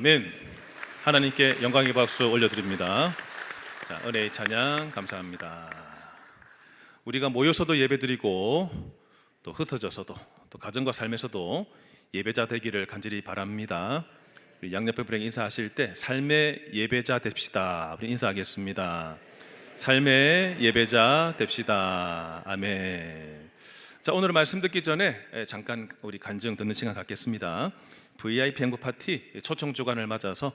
아멘. 하나님께 영광의 박수 올려드립니다. 자, 은혜의 찬양 감사합니다. 우리가 모여서도 예배드리고 또 흩어져서도 또 가정과 삶에서도 예배자 되기를 간절히 바랍니다. 우리 양옆에 분에게 인사하실 때 삶의 예배자 됩시다. 우리 인사하겠습니다. 삶의 예배자 됩시다. 아멘. 자, 오늘 말씀 듣기 전에 잠깐 우리 간증 듣는 시간 갖겠습니다. VIP 행복 파티 초청 주간을 맞아서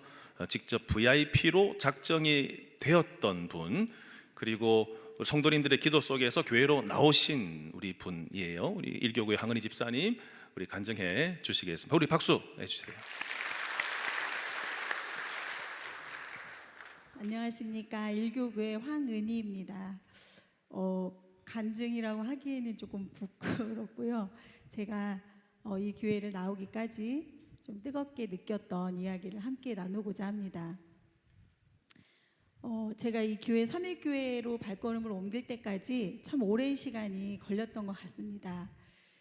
직접 VIP로 작정이 되었던 분, 그리고 성도님들의 기도 속에서 교회로 나오신 우리 분이에요. 우리 일교구의 황은희 집사님, 우리 간증해 주시겠습니다. 우리 박수 해주세요. 안녕하십니까. 일교구의 황은희입니다. 간증이라고 하기에는 조금 부끄럽고요. 제가 이 교회를 나오기까지 좀 뜨겁게 느꼈던 이야기를 함께 나누고자 합니다. 제가 이 교회 삼일교회로 발걸음을 옮길 때까지 참 오랜 시간이 걸렸던 것 같습니다.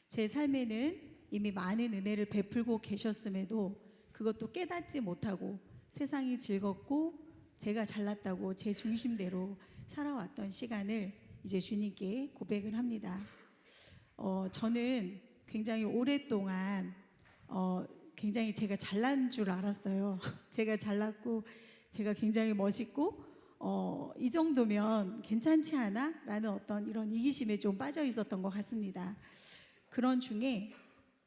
제 삶에는 이미 많은 은혜를 베풀고 계셨음에도 그것도 깨닫지 못하고 세상이 즐겁고 제가 잘났다고 제 중심대로 살아왔던 시간을 이제 주님께 고백을 합니다. 저는 굉장히 오랫동안 굉장히 제가 잘난 줄 알았어요. 제가 잘났고 제가 굉장히 멋있고 이 정도면 괜찮지 않아? 라는 어떤 이런 이기심에 좀 빠져 있었던 것 같습니다. 그런 중에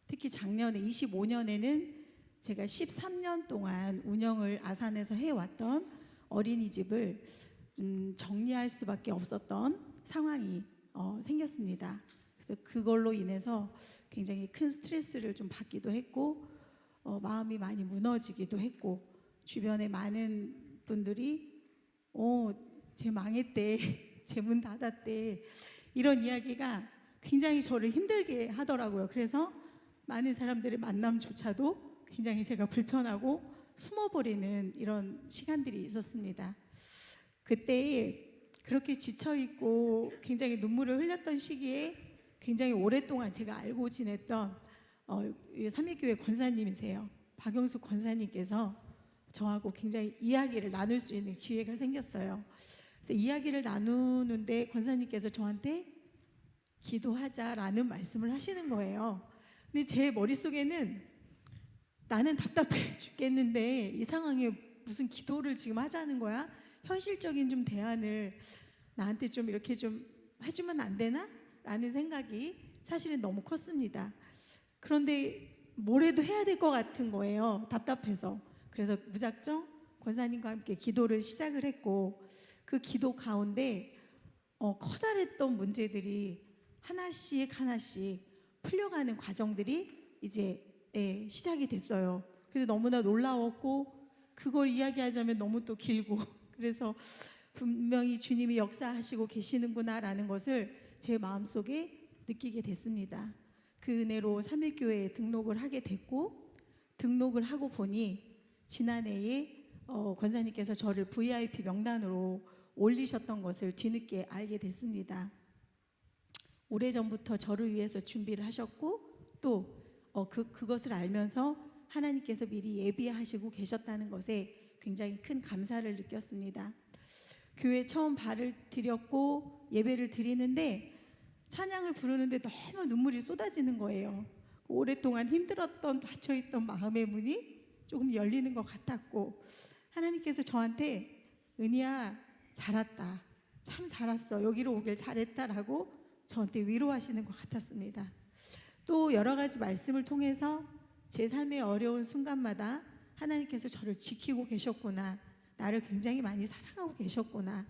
특히 작년에 25년에는 제가 13년 동안 운영을 아산에서 해왔던 어린이집을 좀 정리할 수밖에 없었던 상황이 생겼습니다. 그래서 그걸로 인해서 굉장히 큰 스트레스를 좀 받기도 했고 마음이 많이 무너지기도 했고, 주변에 많은 분들이 쟤 망했대, 쟤 문 닫았대, 이런 이야기가 굉장히 저를 힘들게 하더라고요. 그래서 많은 사람들의 만남조차도 굉장히 제가 불편하고 숨어버리는 이런 시간들이 있었습니다. 그때 그렇게 지쳐있고 굉장히 눈물을 흘렸던 시기에 굉장히 오랫동안 제가 알고 지냈던 삼일교회 권사님이세요. 박영숙 권사님께서 저하고 굉장히 이야기를 나눌 수 있는 기회가 생겼어요. 그래서 이야기를 나누는데 권사님께서 저한테 기도하자라는 말씀을 하시는 거예요. 근데 제 머릿속에는 나는 답답해 죽겠는데 이 상황에 무슨 기도를 지금 하자는 거야? 현실적인 좀 대안을 나한테 좀 이렇게 좀 해주면 안 되나? 라는 생각이 사실은 너무 컸습니다. 그런데 뭐래도 해야 될 것 같은 거예요. 답답해서. 그래서 무작정 권사님과 함께 기도를 시작을 했고, 그 기도 가운데 커다랬던 문제들이 하나씩 하나씩 풀려가는 과정들이 이제 시작이 됐어요. 그래서 너무나 놀라웠고, 그걸 이야기하자면 너무 또 길고, 그래서 분명히 주님이 역사하시고 계시는구나라는 것을 제 마음속에 느끼게 됐습니다. 그 은혜로 삼일교회에 등록을 하게 됐고, 등록을 하고 보니 지난해에 권사님께서 저를 VIP 명단으로 올리셨던 것을 뒤늦게 알게 됐습니다. 오래전부터 저를 위해서 준비를 하셨고, 또 그것을 알면서 하나님께서 미리 예비하시고 계셨다는 것에 굉장히 큰 감사를 느꼈습니다. 교회 처음 발을 들였고 예배를 드리는데 찬양을 부르는데 너무 눈물이 쏟아지는 거예요. 오랫동안 힘들었던 닫혀있던 마음의 문이 조금 열리는 것 같았고, 하나님께서 저한테 은희야 잘 왔다, 참 잘 왔어, 여기로 오길 잘했다라고 저한테 위로하시는 것 같았습니다. 또 여러 가지 말씀을 통해서 제 삶의 어려운 순간마다 하나님께서 저를 지키고 계셨구나, 나를 굉장히 많이 사랑하고 계셨구나,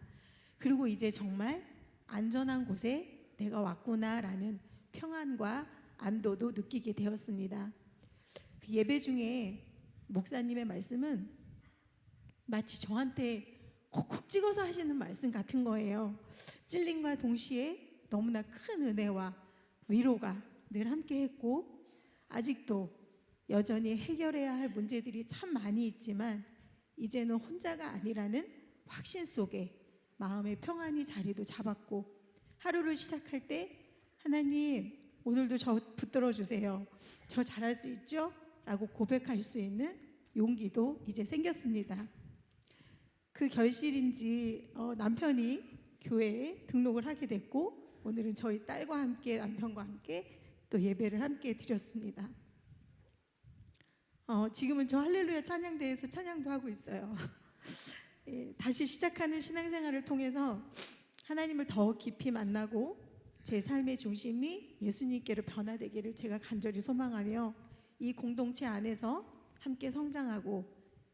그리고 이제 정말 안전한 곳에 내가 왔구나라는 평안과 안도도 느끼게 되었습니다. 그 예배 중에 목사님의 말씀은 마치 저한테 콕콕 찍어서 하시는 말씀 같은 거예요. 찔림과 동시에 너무나 큰 은혜와 위로가 늘 함께 했고, 아직도 여전히 해결해야 할 문제들이 참 많이 있지만 이제는 혼자가 아니라는 확신 속에 마음의 평안이 자리도 잡았고, 하루를 시작할 때 하나님 오늘도 저 붙들어 주세요, 저 잘할 수 있죠? 라고 고백할 수 있는 용기도 이제 생겼습니다. 그 결실인지 남편이 교회에 등록을 하게 됐고 오늘은 저희 딸과 함께 남편과 함께 또 예배를 함께 드렸습니다. 지금은 저 할렐루야 찬양대에서 찬양도 하고 있어요. 예, 다시 시작하는 신앙생활을 통해서 하나님을 더 깊이 만나고 제 삶의 중심이 예수님께로 변화되기를 제가 간절히 소망하며 이 공동체 안에서 함께 성장하고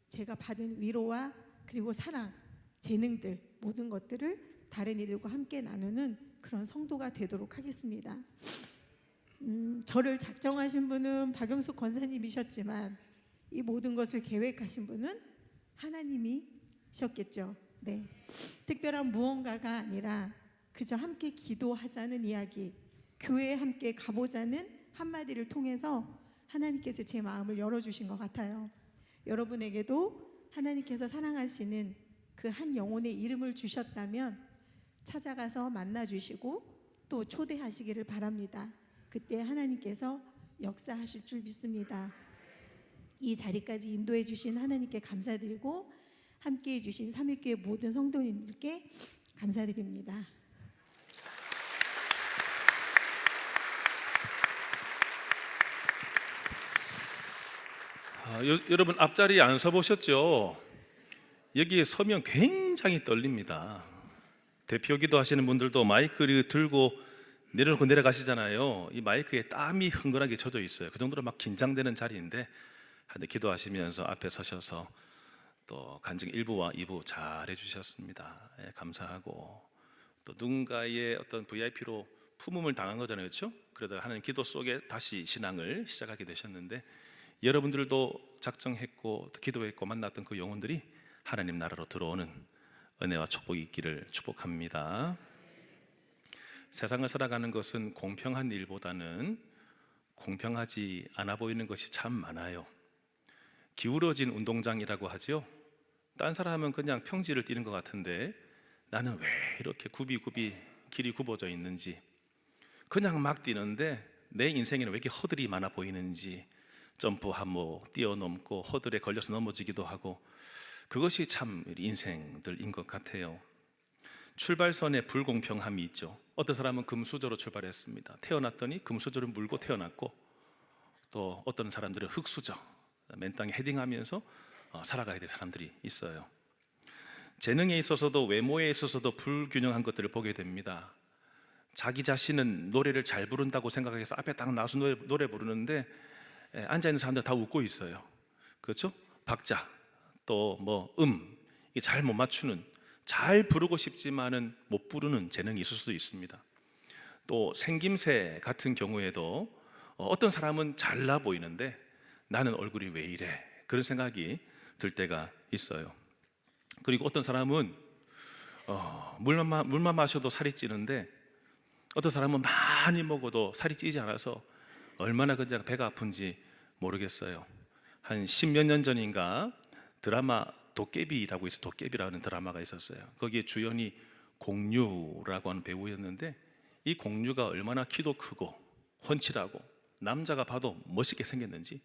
제가 받은 위로와 그리고 사랑, 재능들 모든 것들을 다른 이들과 함께 나누는 그런 성도가 되도록 하겠습니다. 저를 작정하신 분은 박영숙 권사님이셨지만 이 모든 것을 계획하신 분은 하나님이셨겠죠. 네, 특별한 무언가가 아니라 그저 함께 기도하자는 이야기, 교회에 함께 가보자는 한마디를 통해서 하나님께서 제 마음을 열어주신 것 같아요. 여러분에게도 하나님께서 사랑하시는 그 한 영혼의 이름을 주셨다면 찾아가서 만나주시고 또 초대하시기를 바랍니다. 그때 하나님께서 역사하실 줄 믿습니다. 이 자리까지 인도해 주신 하나님께 감사드리고 함께해 주신 삼위교회 모든 성도님들께 감사드립니다. 여러분 앞자리에 안 서보셨죠? 여기에 서면 굉장히 떨립니다. 대표 기도하시는 분들도 마이크를 들고 내려놓고 내려가시잖아요. 이 마이크에 땀이 흥건하게 젖어 있어요. 그 정도로 막 긴장되는 자리인데 기도하시면서 앞에 서셔서 또 간증 1부와 2부 잘 해주셨습니다. 예, 감사하고 또 누군가의 어떤 VIP로 품음을 당한 거잖아요, 그렇죠? 그러다 하나님 기도 속에 다시 신앙을 시작하게 되셨는데 여러분들도 작정했고 기도했고 만났던 그 영혼들이 하나님 나라로 들어오는 은혜와 축복이 있기를 축복합니다. 세상을 살아가는 것은 공평한 일보다는 공평하지 않아 보이는 것이 참 많아요. 기울어진 운동장이라고 하죠. 딴 사람은 그냥 평지를 뛰는 것 같은데 나는 왜 이렇게 굽이 길이 굽어져 있는지, 그냥 막 뛰는데 내 인생에는 왜 이렇게 허들이 많아 보이는지, 점프하고 뛰어넘고 허들에 걸려서 넘어지기도 하고, 그것이 참 인생들인 것 같아요. 출발선에 불공평함이 있죠. 어떤 사람은 금수저로 출발했습니다. 태어났더니 금수저를 물고 태어났고, 또 어떤 사람들은 흙수저, 맨 땅에 헤딩하면서 살아가야 될 사람들이 있어요. 재능에 있어서도 외모에 있어서도 불균형한 것들을 보게 됩니다. 자기 자신은 노래를 잘 부른다고 생각해서 앞에 딱 나와서 노래 부르는데 앉아있는 사람들 다 웃고 있어요. 그렇죠? 박자 또 잘 못 맞추는, 잘 부르고 싶지만은 못 부르는 재능이 있을 수도 있습니다. 또 생김새 같은 경우에도 어떤 사람은 잘나 보이는데 나는 얼굴이 왜 이래, 그런 생각이 들 때가 있어요. 그리고 어떤 사람은 물만 마셔도 살이 찌는데 어떤 사람은 많이 먹어도 살이 찌지 않아서 얼마나 그냥 배가 아픈지 모르겠어요. 한 10몇 년 전인가 드라마 도깨비라고 해서 도깨비라는 드라마가 있었어요. 거기에 주연이 공유라고 하는 배우였는데 이 공유가 얼마나 키도 크고 훤칠하고 남자가 봐도 멋있게 생겼는지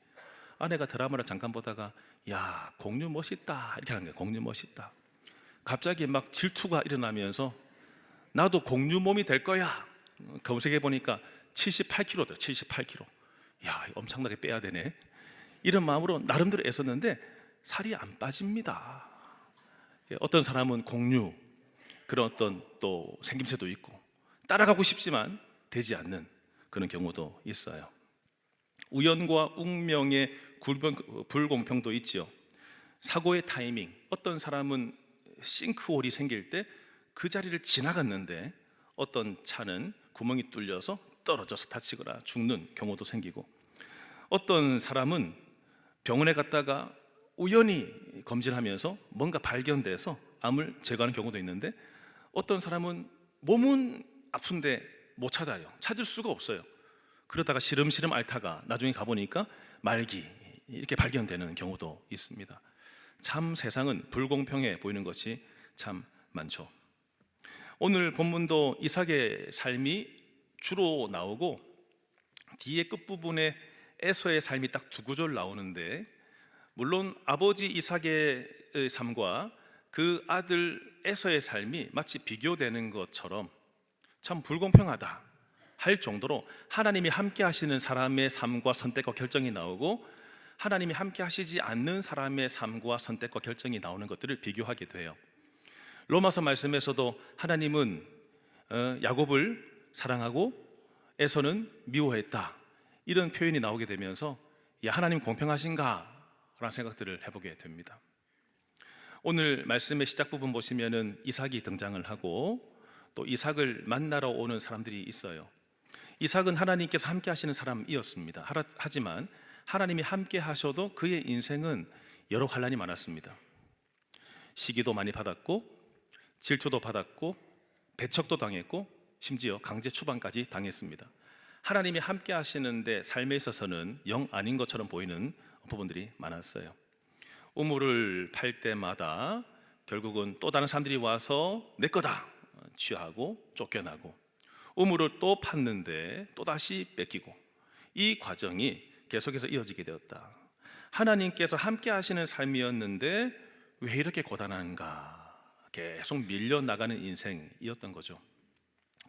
아내가 드라마를 잠깐 보다가 야, 공유 멋있다 이렇게 하는 거예요. 공유 멋있다. 갑자기 막 질투가 일어나면서 나도 공유 몸이 될 거야. 검색해 보니까 78kg더라. 78kg. 야, 엄청나게 빼야 되네. 이런 마음으로 나름대로 애썼는데 살이 안 빠집니다. 어떤 사람은 공유, 그런 어떤 또 생김새도 있고 따라가고 싶지만 되지 않는 그런 경우도 있어요. 우연과 운명의 불공평도 있죠. 사고의 타이밍, 어떤 사람은 싱크홀이 생길 때 그 자리를 지나갔는데 어떤 차는 구멍이 뚫려서 떨어져서 다치거나 죽는 경우도 생기고, 어떤 사람은 병원에 갔다가 우연히 검진하면서 뭔가 발견돼서 암을 제거하는 경우도 있는데, 어떤 사람은 몸은 아픈데 못 찾아요. 찾을 수가 없어요. 그러다가 시름시름 앓다가 나중에 가보니까 말기 이렇게 발견되는 경우도 있습니다. 참 세상은 불공평해 보이는 것이 참 많죠. 오늘 본문도 이삭의 삶이 주로 나오고 뒤에 끝부분에 에서의 삶이 딱 두 구절 나오는데, 물론 아버지 이삭의 삶과 그 아들 에서의 삶이 마치 비교되는 것처럼 참 불공평하다 할 정도로 하나님이 함께 하시는 사람의 삶과 선택과 결정이 나오고 하나님이 함께 하시지 않는 사람의 삶과 선택과 결정이 나오는 것들을 비교하게 돼요. 로마서 말씀에서도 하나님은 야곱을 사랑하고 에서는 미워했다, 이런 표현이 나오게 되면서 야, 하나님 공평하신가? 라는 생각들을 해보게 됩니다. 오늘 말씀의 시작 부분 보시면은 이삭이 등장을 하고 또 이삭을 만나러 오는 사람들이 있어요. 이삭은 하나님께서 함께 하시는 사람이었습니다. 하지만 하나님이 함께 하셔도 그의 인생은 여러 환난이 많았습니다. 시기도 많이 받았고 질투도 받았고 배척도 당했고 심지어 강제 추방까지 당했습니다. 하나님이 함께 하시는데 삶에 있어서는 영 아닌 것처럼 보이는 부분들이 많았어요. 우물을 팔 때마다 결국은 또 다른 사람들이 와서 내 거다 취하고 쫓겨나고, 우물을 또 팠는데 또다시 뺏기고, 이 과정이 계속해서 이어지게 되었다. 하나님께서 함께 하시는 삶이었는데 왜 이렇게 고단한가, 계속 밀려나가는 인생이었던 거죠.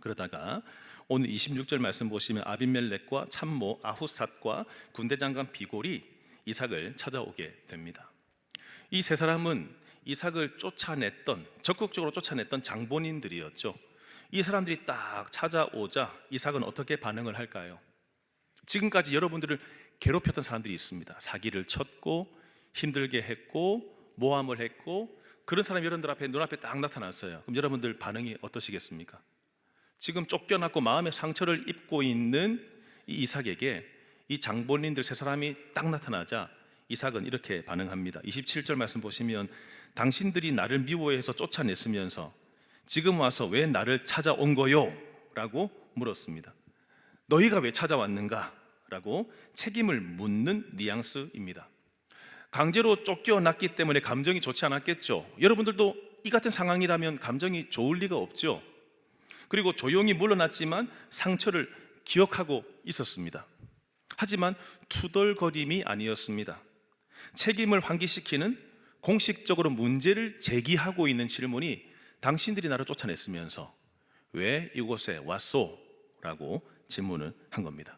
그러다가 오늘 26절 말씀 보시면 아비멜렉과 참모 아후삿과 군대장관 비골이 이삭을 찾아오게 됩니다. 이 세 사람은 이삭을 쫓아냈던, 적극적으로 쫓아냈던 장본인들이었죠. 이 사람들이 딱 찾아오자 이삭은 어떻게 반응을 할까요? 지금까지 여러분들을 괴롭혔던 사람들이 있습니다. 사기를 쳤고 힘들게 했고 모함을 했고, 그런 사람이 여러분들 앞에 눈앞에 딱 나타났어요. 그럼 여러분들 반응이 어떠시겠습니까? 지금 쫓겨났고 마음의 상처를 입고 있는 이 이삭에게 이 장본인들 세 사람이 딱 나타나자 이삭은 이렇게 반응합니다. 27절 말씀 보시면 당신들이 나를 미워해서 쫓아냈으면서 지금 와서 왜 나를 찾아온 거요? 라고 물었습니다. 너희가 왜 찾아왔는가? 라고 책임을 묻는 뉘앙스입니다. 강제로 쫓겨났기 때문에 감정이 좋지 않았겠죠. 여러분들도 이 같은 상황이라면 감정이 좋을 리가 없죠. 그리고 조용히 물러났지만 상처를 기억하고 있었습니다. 하지만 투덜거림이 아니었습니다. 책임을 환기시키는, 공식적으로 문제를 제기하고 있는 질문이 당신들이 나를 쫓아냈으면서 왜 이곳에 왔소? 라고 질문을 한 겁니다.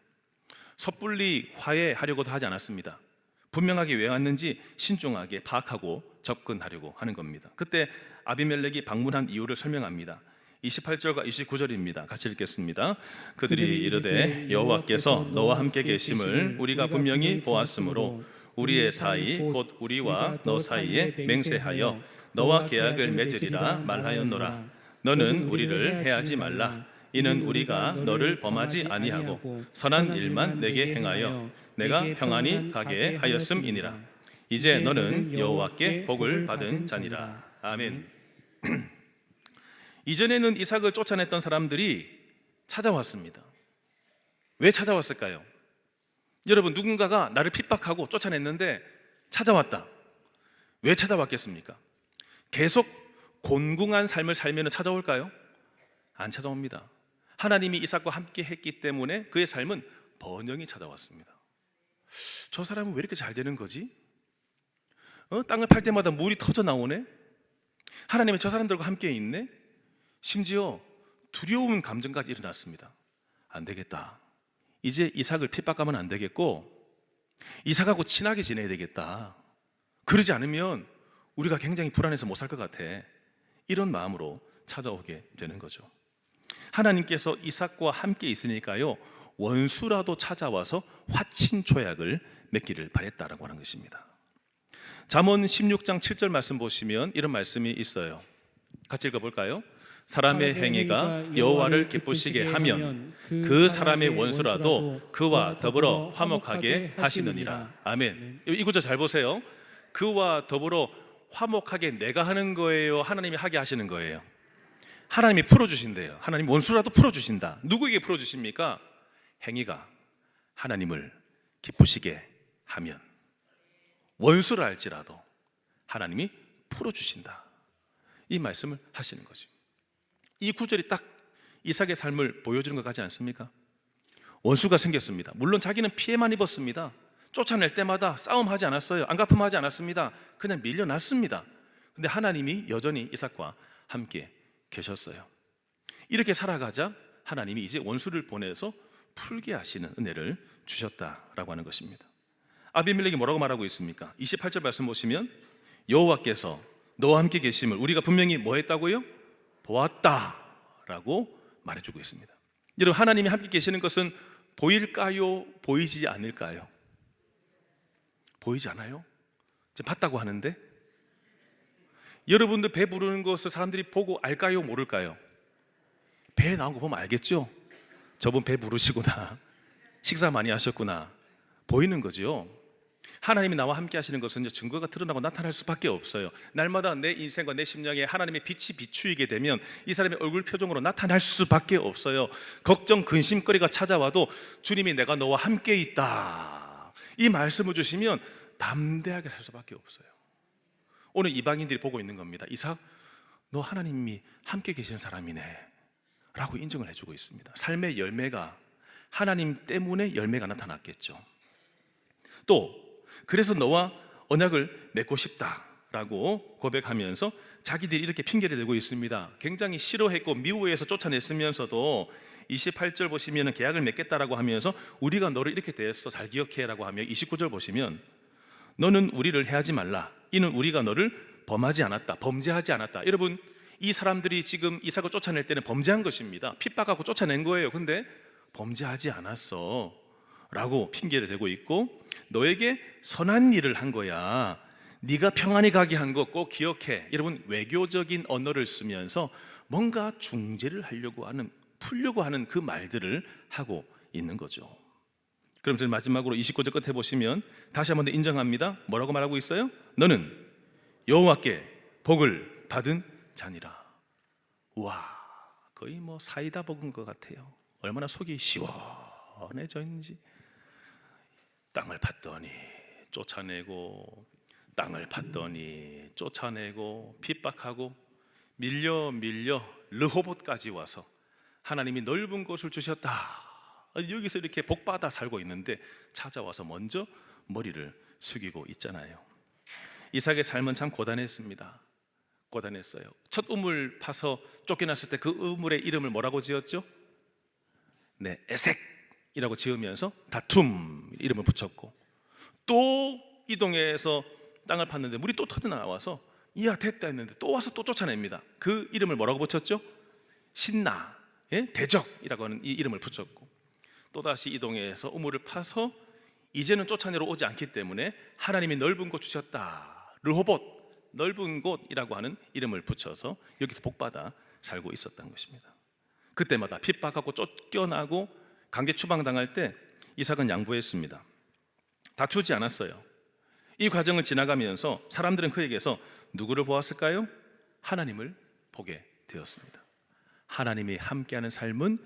섣불리 화해하려고도 하지 않았습니다. 분명하게 왜 왔는지 신중하게 파악하고 접근하려고 하는 겁니다. 그때 아비멜렉이 방문한 이유를 설명합니다. 28절과 29절입니다. 같이 읽겠습니다. 그들이 이르되 여호와께서 너와 함께 계심을 우리가 분명히 보았으므로 우리의 사이 곧 우리와 너 사이에 맹세하여 너와 계약을 맺으리라 말하였노라. 너는 우리를 해하지 말라. 이는 우리가 너를 범하지 아니하고 선한 일만 내게 행하여 내가 평안히 가게 하였음이니라. 이제 너는 여호와께 복을 받은 자니라. 아멘. 이전에는 이삭을 쫓아냈던 사람들이 찾아왔습니다. 왜 찾아왔을까요? 여러분, 누군가가 나를 핍박하고 쫓아냈는데 찾아왔다. 왜 찾아왔겠습니까? 계속 곤궁한 삶을 살면 찾아올까요? 안 찾아옵니다. 하나님이 이삭과 함께 했기 때문에 그의 삶은 번영이 찾아왔습니다. 저 사람은 왜 이렇게 잘 되는 거지? 땅을 팔 때마다 물이 터져 나오네? 하나님은 저 사람들과 함께 있네? 심지어 두려움 감정까지 일어났습니다. 안 되겠다. 이제 이삭을 핍박하면 안 되겠고 이삭하고 친하게 지내야 되겠다. 그러지 않으면 우리가 굉장히 불안해서 못 살 것 같아. 이런 마음으로 찾아오게 되는 거죠. 하나님께서 이삭과 함께 있으니까요, 원수라도 찾아와서 화친초약을 맺기를 바랬다라고 하는 것입니다. 잠언 16장 7절 말씀 보시면 이런 말씀이 있어요. 같이 읽어볼까요? 사람의 행위가 여호와를 기쁘시게 하면 그 사람의 원수라도 그와 더불어 화목하게 하시느니라. 아멘. 이 구절 잘 보세요. 그와 더불어 화목하게 내가 하는 거예요? 하나님이 하게 하시는 거예요? 하나님이 풀어주신대요. 하나님 원수라도 풀어주신다. 누구에게 풀어주십니까? 행위가 하나님을 기쁘시게 하면, 원수를 알지라도 하나님이 풀어주신다. 이 말씀을 하시는 거죠. 이 구절이 딱 이삭의 삶을 보여주는 것 같지 않습니까? 원수가 생겼습니다. 물론 자기는 피해만 입었습니다. 쫓아낼 때마다 싸움하지 않았어요. 안갚음하지 않았습니다. 그냥 밀려났습니다. 근데 하나님이 여전히 이삭과 함께 계셨어요. 이렇게 살아가자 하나님이 이제 원수를 보내서 풀게 하시는 은혜를 주셨다라고 하는 것입니다. 아비멜렉이 뭐라고 말하고 있습니까? 28절 말씀 보시면 여호와께서 너와 함께 계심을 우리가 분명히 뭐 했다고요? 보았다라고 말해주고 있습니다. 여러분, 하나님이 함께 계시는 것은 보일까요? 보이지 않을까요? 보이지 않아요? 지금 봤다고 하는데 여러분들 배 부르는 것을 사람들이 보고 알까요? 모를까요? 배 나온 거 보면 알겠죠? 저분 배 부르시구나, 식사 많이 하셨구나, 보이는 거죠. 하나님이 나와 함께 하시는 것은 증거가 드러나고 나타날 수밖에 없어요. 날마다 내 인생과 내 심령에 하나님의 빛이 비추이게 되면 이 사람의 얼굴 표정으로 나타날 수밖에 없어요. 걱정, 근심거리가 찾아와도 주님이 내가 너와 함께 있다, 이 말씀을 주시면 담대하게 살 수밖에 없어요. 오늘 이방인들이 보고 있는 겁니다. 이삭, 너 하나님이 함께 계시는 사람이네 라고 인정을 해주고 있습니다. 삶의 열매가 하나님 때문에 열매가 나타났겠죠. 또 그래서 너와 언약을 맺고 싶다라고 고백하면서 자기들이 이렇게 핑계를 대고 있습니다. 굉장히 싫어했고 미워해서 쫓아냈으면서도 28절 보시면 계약을 맺겠다라고 하면서 우리가 너를 이렇게 대했어, 잘 기억해라고 하며 29절 보시면 너는 우리를 해하지 말라, 이는 우리가 너를 범하지 않았다, 범죄하지 않았다. 여러분, 이 사람들이 지금 이삭을 쫓아낼 때는 범죄한 것입니다. 핍박하고 쫓아낸 거예요. 근데 범죄하지 않았어 라고 핑계를 대고 있고, 너에게 선한 일을 한 거야, 네가 평안히 가게 한 거 꼭 기억해. 여러분, 외교적인 언어를 쓰면서 뭔가 중재를 하려고 하는, 풀려고 하는 그 말들을 하고 있는 거죠. 그럼 저는 마지막으로 29절 끝에 보시면 다시 한번 더 인정합니다. 뭐라고 말하고 있어요? 너는 여호와께 복을 받은 자니라. 와, 거의 뭐 사이다 먹은 것 같아요. 얼마나 속이 시원해졌는지. 땅을 팠더니 쫓아내고, 땅을 팠더니 쫓아내고, 핍박하고, 밀려 르호봇까지 와서 하나님이 넓은 곳을 주셨다, 여기서 이렇게 복받아 살고 있는데 찾아와서 먼저 머리를 숙이고 있잖아요. 이삭의 삶은 참 고단했습니다. 고단했어요. 첫 우물 파서 쫓겨났을 때 그 우물의 이름을 뭐라고 지었죠? 네, 에색이라고 지으면서 다툼 이름을 붙였고, 또 이동해서 땅을 팠는데 물이 또 터져 나와서 이야 됐다 했는데 또 와서 또 쫓아냅니다. 그 이름을 뭐라고 붙였죠? 신나, 대적이라고 하는 이 이름을 붙였고, 또다시 이동해서 우물을 파서 이제는 쫓아내러 오지 않기 때문에 하나님이 넓은 곳 주셨다, 르호봇, 넓은 곳이라고 하는 이름을 붙여서 여기서 복받아 살고 있었던 것입니다. 그때마다 핍박하고 쫓겨나고 강제 추방당할 때 이삭은 양보했습니다. 다투지 않았어요. 이 과정을 지나가면서 사람들은 그에게서 누구를 보았을까요? 하나님을 보게 되었습니다. 하나님이 함께하는 삶은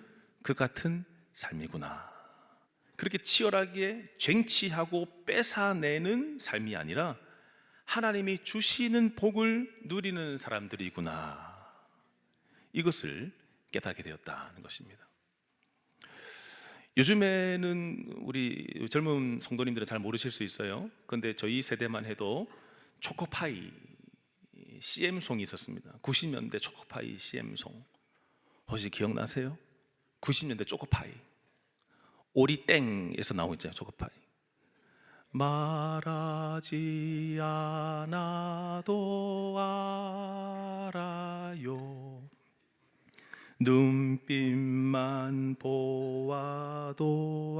그 같은 삶이구나. 그렇게 치열하게 쟁취하고 뺏어내는 삶이 아니라 하나님이 주시는 복을 누리는 사람들이구나, 이것을 깨닫게 되었다는 것입니다. 요즘에는 우리 젊은 성도님들은 잘 모르실 수 있어요. 그런데 저희 세대만 해도 초코파이 CM송이 있었습니다. 90년대 초코파이 CM송 혹시 기억나세요? 90년대 초코파이, 오리땡에서 나오고 있잖아요. 초코파이. 말하지 않아도 알아요, 눈빛만 보아도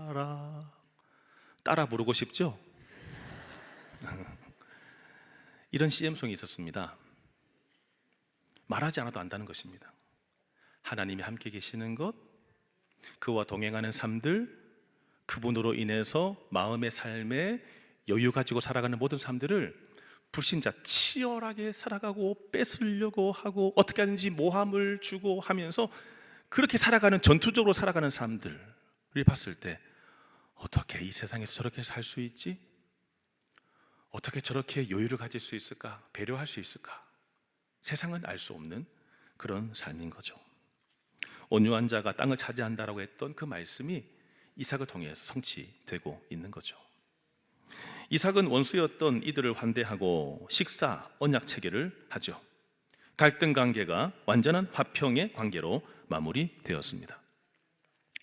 알아. 따라 부르고 싶죠? 이런 CM송이 있었습니다. 말하지 않아도 안다는 것입니다. 하나님이 함께 계시는 것, 그와 동행하는 삶들, 그분으로 인해서 마음의 삶에 여유 가지고 살아가는 모든 삶들을 불신자 치열하게 살아가고 뺏으려고 하고 어떻게 하든지 모함을 주고 하면서 그렇게 살아가는, 전투적으로 살아가는 사람들을 봤을 때 어떻게 이 세상에서 저렇게 살 수 있지? 어떻게 저렇게 여유를 가질 수 있을까? 배려할 수 있을까? 세상은 알 수 없는 그런 삶인 거죠. 온유한 자가 땅을 차지한다라고 했던 그 말씀이 이삭을 통해서 성취되고 있는 거죠. 이삭은 원수였던 이들을 환대하고 식사, 언약 체결을 하죠. 갈등 관계가 완전한 화평의 관계로 마무리되었습니다.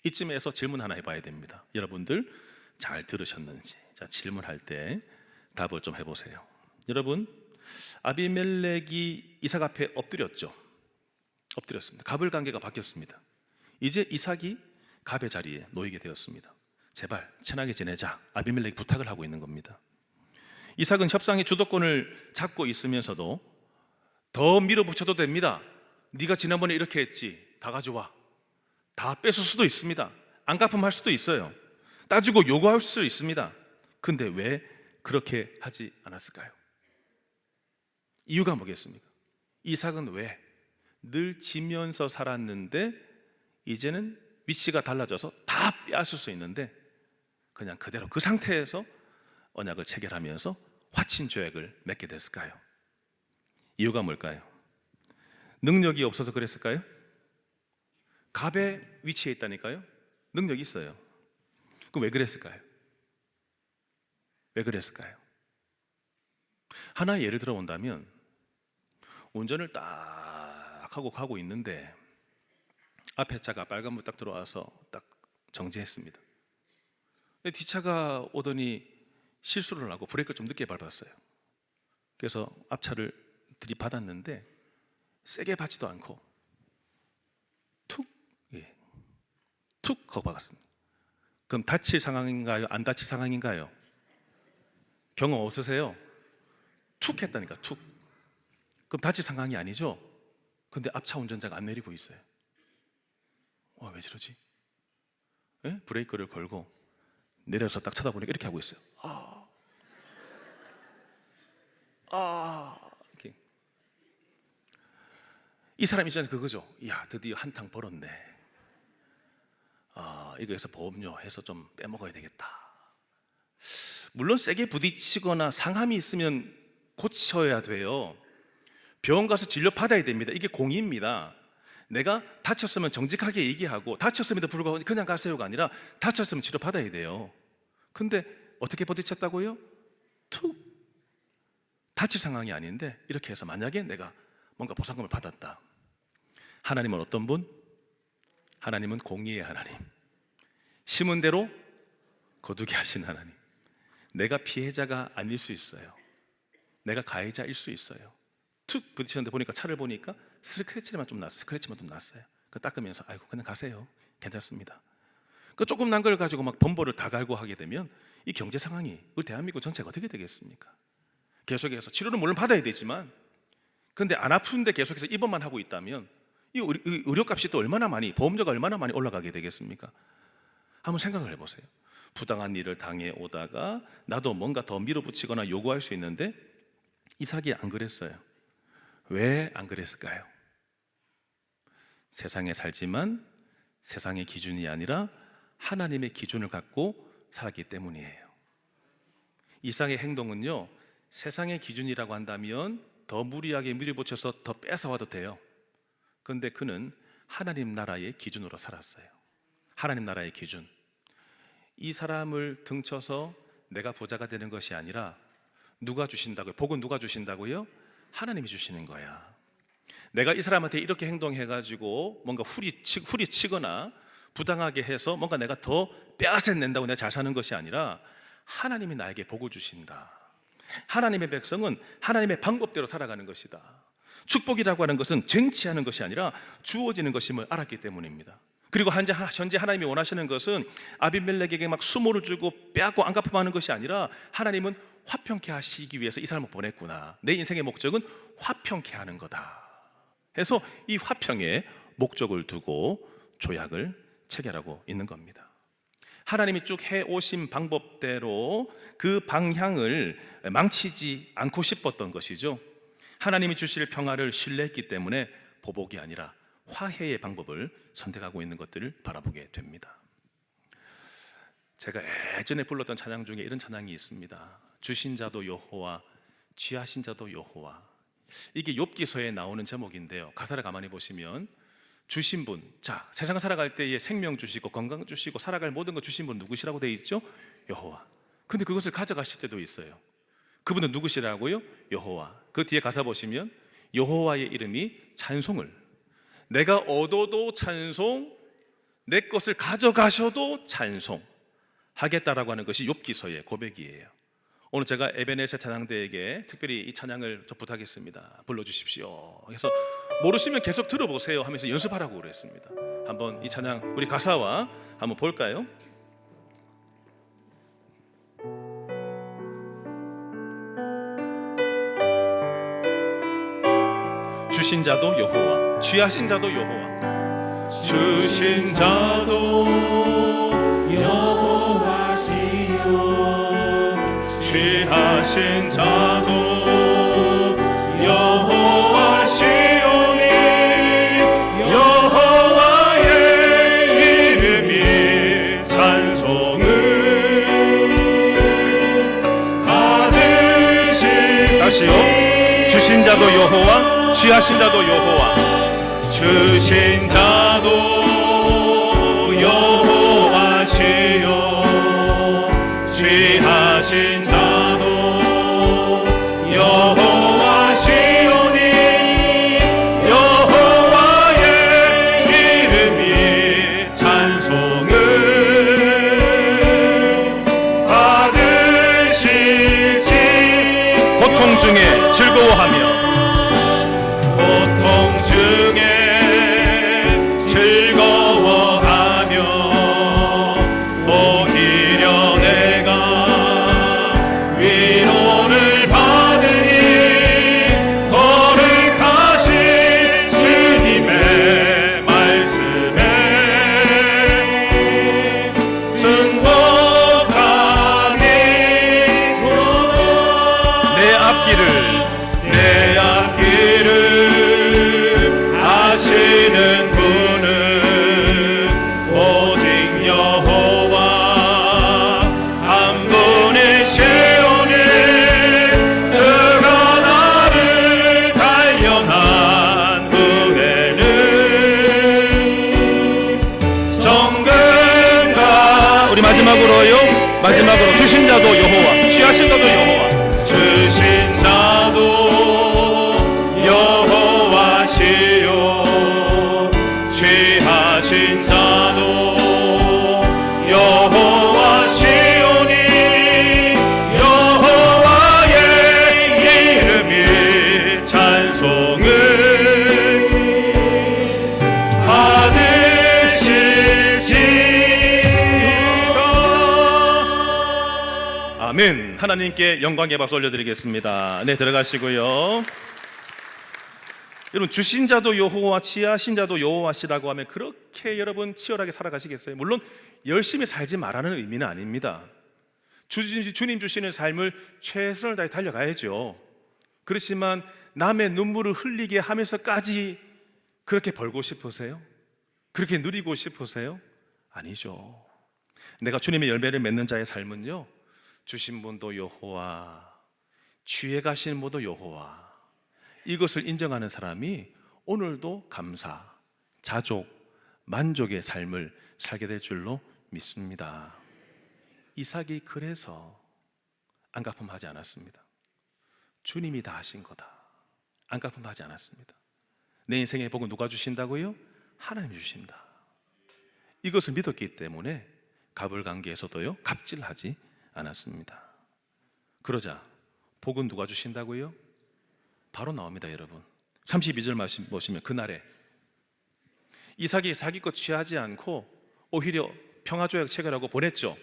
이쯤에서 질문 하나 해봐야 됩니다. 여러분들 잘 들으셨는지. 자, 질문할 때 답을 좀 해보세요. 여러분, 아비멜렉이 이삭 앞에 엎드렸죠. 엎드렸습니다. 갑을 관계가 바뀌었습니다. 이제 이삭이 갑의 자리에 놓이게 되었습니다. 제발 친하게 지내자, 아비멜렉이 부탁을 하고 있는 겁니다. 이삭은 협상의 주도권을 잡고 있으면서도 더 밀어붙여도 됩니다. 네가 지난번에 이렇게 했지, 다 가져와. 다 뺏을 수도 있습니다. 안 갚음할 수도 있어요. 따지고 요구할 수 있습니다. 근데 왜 그렇게 하지 않았을까요? 이유가 뭐겠습니까? 이삭은 왜 늘 지면서 살았는데 이제는 위치가 달라져서 다 빼앗을 수 있는데 그냥 그대로 그 상태에서 언약을 체결하면서 화친 조약을 맺게 됐을까요? 이유가 뭘까요? 능력이 없어서 그랬을까요? 갑의 위치에 있다니까요. 능력이 있어요. 그럼 왜 그랬을까요? 왜 그랬을까요? 하나의 예를 들어 본다면, 운전을 딱 하고 가고 있는데 앞에 차가 빨간불 딱 들어와서 딱 정지했습니다. 근데 뒷차가 오더니 실수를 하고 브레이크를 좀 늦게 밟았어요. 그래서 앞차를 들이받았는데 세게 받지도 않고 툭, 툭 하고 박았습니다. 그럼 다칠 상황인가요? 안 다칠 상황인가요? 경험 없으세요? 툭 했다니까, 툭. 그럼 다칠 상황이 아니죠? 근데 앞차 운전자가 안 내리고 있어요. 왜 저러지? 브레이크를 걸고 내려서 딱 쳐다보니까 이렇게 하고 있어요. 이렇게. 이 사람 입장에서 그거죠. 야, 드디어 한탕 벌었네. 이거에서 보험료 해서 좀 빼먹어야 되겠다. 물론 세게 부딪히거나 상함이 있으면 고쳐야 돼요. 병원 가서 진료 받아야 됩니다. 이게 공의입니다. 내가 다쳤으면 정직하게 얘기하고, 다쳤음에도 불구하고 그냥 가세요가 아니라 다쳤으면 치료 받아야 돼요. 근데 어떻게 부딪혔다고요? 툭. 다칠 상황이 아닌데 이렇게 해서 만약에 내가 뭔가 보상금을 받았다. 하나님은 어떤 분? 하나님은 공의의 하나님, 심은 대로 거두게 하신 하나님. 내가 피해자가 아닐 수 있어요. 내가 가해자일 수 있어요. 툭 부딪혔는데 보니까, 차를 보니까 스크래치만 좀 났어요. 그 닦으면서 아이고 그냥 가세요, 괜찮습니다. 그 조금 난 걸 가지고 막 범벌을 다 갈고 하게 되면 이 경제 상황이, 우리 대한민국 전체가 어떻게 되겠습니까? 계속해서 치료는 물론 받아야 되지만, 근데 안 아픈데 계속해서 입원만 하고 있다면 이 의료값이 또 얼마나 많이, 보험료가 얼마나 많이 올라가게 되겠습니까? 한번 생각을 해보세요. 부당한 일을 당해 오다가 나도 뭔가 더 밀어붙이거나 요구할 수 있는데 이삭이 안 그랬어요. 왜 안 그랬을까요? 세상에 살지만 세상의 기준이 아니라 하나님의 기준을 갖고 살았기 때문이에요. 이삭의 행동은요, 세상의 기준이라고 한다면 더 무리하게 밀어붙여서 더 뺏어와도 돼요. 그런데 그는 하나님 나라의 기준으로 살았어요. 하나님 나라의 기준. 이 사람을 등쳐서 내가 부자가 되는 것이 아니라, 누가 주신다고요? 복은 누가 주신다고요? 하나님이 주시는 거야. 내가 이 사람한테 이렇게 행동해가지고 뭔가 후리치거나 부당하게 해서 뭔가 내가 더 빼앗아낸다고 내가 잘 사는 것이 아니라, 하나님이 나에게 복을 주신다. 하나님의 백성은 하나님의 방법대로 살아가는 것이다. 축복이라고 하는 것은 쟁취하는 것이 아니라 주어지는 것임을 알았기 때문입니다. 그리고 현재 하나님이 원하시는 것은 아비멜렉에게 막 수모를 주고 빼앗고 안 갚음하는 것이 아니라, 하나님은 화평케 하시기 위해서 이 사람을 보냈구나. 내 인생의 목적은 화평케 하는 거다 해서 이 화평에 목적을 두고 조약을 체결하고 있는 겁니다. 하나님이 쭉 해오신 방법대로 그 방향을 망치지 않고 싶었던 것이죠. 하나님이 주실 평화를 신뢰했기 때문에 보복이 아니라 화해의 방법을 선택하고 있는 것들을 바라보게 됩니다. 제가 예전에 불렀던 찬양 중에 이런 찬양이 있습니다. 주신 자도 여호와, 취하신 자도 여호와. 이게 욥기서에 나오는 제목인데요, 가사를 가만히 보시면 주신 분, 자, 세상을 살아갈 때에 생명 주시고 건강 주시고 살아갈 모든 것 주신 분 누구시라고 되어 있죠? 여호와. 근데 그것을 가져가실 때도 있어요. 그분은 누구시라고요? 여호와. 그 뒤에 가사 보시면 여호와의 이름이 찬송을, 내가 얻어도 찬송, 내 것을 가져가셔도 찬송 하겠다라고 하는 것이 욥기서의 고백이에요. 오늘 제가 에베네셀 찬양대에게 특별히 이 찬양을 좀 부탁했습니다. 불러주십시오. 그래서 모르시면 계속 들어보세요 하면서 연습하라고 그랬습니다. 한번 이 찬양 우리 가사와 한번 볼까요? 주신 자도 여호와, 취하신 자도 여호와, 주신 자도 여호와시요, 취하신 자도 여호와시오니, 여호와의 이름이 찬송을 받으시. 다시요. 주신 자도 여호와, 취하신 자도 여호와, 주신 자도 여호와시요, 취하신 자도 여호와시오니, 여호와의 이름이 찬송을 받으실지. 고통 중에 즐거워하며, 고통 중에 즐거워하며, 오히려 내가 위로를 받으니 거룩하신 주님의 말씀에 승복하니, 내 앞길을 아시는 분은 오직 여호와 한 분이시오니, 주가 나를 단련한 후에는 정금과. 우리 마지막으로 주신 자도 여호와, 취하신 자도 여호와, 주신 자도 여호와시요, 취하신 자도 여호와시오니, 여호와의 이름이 찬송을 받으실지어다. 아멘. 하나님께 영광의 박수 올려드리겠습니다. 네, 들어가시고요. 여러분, 주신 자도 여호와, 취하신 자도 여호와시라고 하면 그렇게 여러분 치열하게 살아가시겠어요? 물론 열심히 살지 말라는 의미는 아닙니다. 주님 주시는 삶을 최선을 다해 달려가야죠. 그렇지만 남의 눈물을 흘리게 하면서까지 그렇게 벌고 싶으세요? 그렇게 누리고 싶으세요? 아니죠. 내가 주님의 열매를 맺는 자의 삶은요, 주신 분도 여호와, 취해 가신 분도 여호와, 이것을 인정하는 사람이 오늘도 감사, 자족, 만족의 삶을 살게 될 줄로 믿습니다. 이삭이 그래서 안갚음하지 않았습니다. 주님이 다 하신 거다, 안갚음하지 않았습니다. 내 인생의 복은 누가 주신다고요? 하나님이 주신다. 이것을 믿었기 때문에 갑을관계에서도요, 갑질하지 않았습니다. 그러자 복은 누가 주신다고요? 바로 나옵니다. 여러분, 32절 말씀 보시면 그날에 이삭이 자기 것 취하지 않고 오히려 평화조약 체결하고 보냈죠.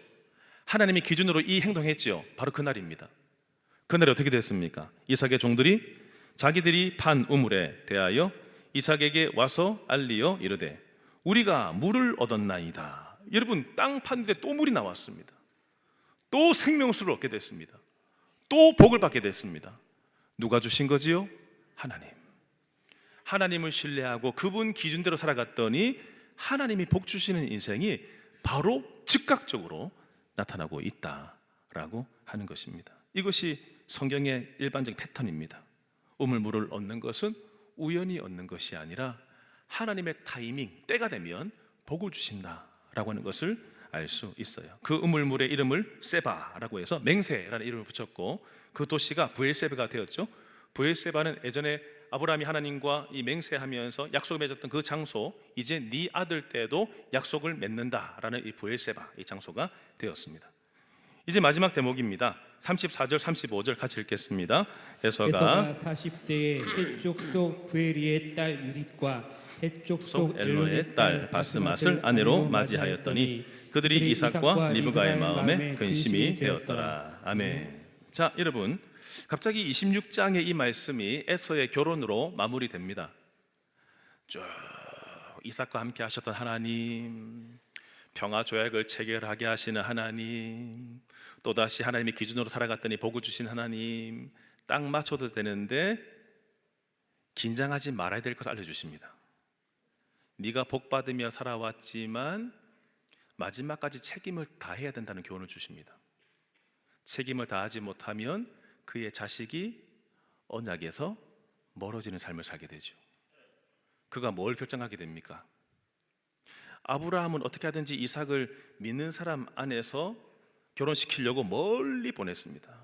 하나님이 기준으로 이 행동했죠. 바로 그날입니다. 그날이 어떻게 됐습니까? 이삭의 종들이 자기들이 판 우물에 대하여 이삭에게 와서 알리어 이르되 우리가 물을 얻었나이다. 여러분, 땅 파는데 또 물이 나왔습니다. 또 생명수를 얻게 됐습니다. 또 복을 받게 됐습니다. 누가 주신 거지요? 하나님. 하나님을 신뢰하고 그분 기준대로 살아갔더니 하나님이 복 주시는 인생이 바로 즉각적으로 나타나고 있다라고 하는 것입니다. 이것이 성경의 일반적인 패턴입니다. 우물물을 얻는 것은 우연히 얻는 것이 아니라 하나님의 타이밍, 때가 되면 복을 주신다라고 하는 것을 알 수 있어요. 그 우물물의 이름을 세바라고 해서 맹세라는 이름을 붙였고, 그 도시가 브엘세바가 되었죠. 브엘세바는 예전에 아브라함이 하나님과 이 맹세하면서 약속을 맺었던 그 장소, 이제 네 아들 때도 약속을 맺는다라는 이 브엘세바, 이 장소가 되었습니다. 이제 마지막 대목입니다. 34절 35절 같이 읽겠습니다. 에서가 40세에 해쪽 속 부에리의 딸 유릿과 해쪽 속 엘론의 딸 바스맛을 아내로 맞이하였더니 그들이 이삭과 리브가의 마음에 근심이 되었더라. 아멘. 자, 여러분, 갑자기 26장의 이 말씀이 에서의 결혼으로 마무리됩니다. 쭉 이삭과 함께 하셨던 하나님, 평화 조약을 체결하게 하시는 하나님, 또다시 하나님의 기준으로 살아갔더니 복을 주신 하나님, 딱 맞춰도 되는데 긴장하지 말아야 될 것을 알려주십니다. 네가 복 받으며 살아왔지만 마지막까지 책임을 다해야 된다는 교훈을 주십니다. 책임을 다하지 못하면 그의 자식이 언약에서 멀어지는 삶을 살게 되죠. 그가 뭘 결정하게 됩니까? 아브라함은 어떻게 하든지 이삭을 믿는 사람 안에서 결혼시키려고 멀리 보냈습니다.